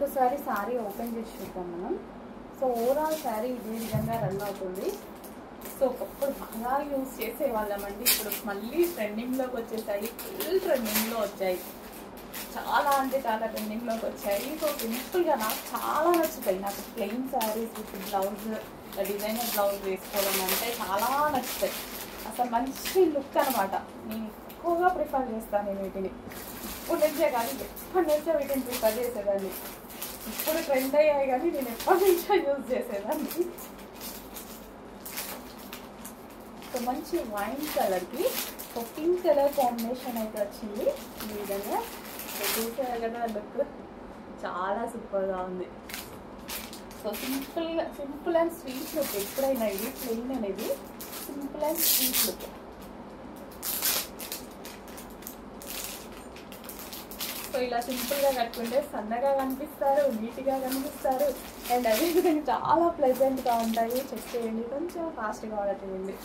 ఒక్కసారి శారీ ఓపెన్ చేసి చూద్దాం మనం. సో ఓవరాల్ శారీ ఇదే విధంగా రన్ అవుతుంది. సో ఒకప్పుడు బాగా యూజ్ చేసేవాళ్ళమండి. ఇప్పుడు మళ్ళీ ట్రెండింగ్లోకి వచ్చేసాయి, ఫుల్ ట్రెండింగ్లో వచ్చాయి, చాలా అంటే చాలా ట్రెండింగ్లోకి వచ్చాయి. సో సింపుల్గా నాకు చాలా నచ్చుతాయి. నాకు plain saris with blouse, designer blouse వేసుకోవడం అంటే చాలా నచ్చుతాయి. అసలు మంచి లుక్ అనమాట. నేను ఎక్కువగా ప్రిఫర్ చేస్తాను నేను వీటిని. ఇప్పుడు నుంచే కానీ ఎప్పటి నుంచో వీటిని ప్రిఫర్ చేసేదాన్ని. ఇప్పుడు ట్రెండ్ అయ్యాయి కానీ నేను ఎప్పటి నుంచో యూజ్ చేసేదాన్ని. సో మంచి వైన్ కలర్కి ఒక పింక్ కలర్ కాంబినేషన్ అయితే వచ్చింది ఈ విధంగా. చూసారు కదా లుక్ చాలా సూపర్గా ఉంది. So simple and sweet look. ఎప్పుడైనా ఇది ప్లెయిన్ అనేది simple and sweet look. So ఇలా సింపుల్గా కట్టుకుంటే సన్నగా కనిపిస్తారు, నీట్గా కనిపిస్తారు, అండ్ అదేవిధంగా చాలా ప్లెజెంట్గా ఉంటాయి. చెక్ చేయండి, కొంచెం ఫాస్ట్గా ఆర్డర్ చేయండి.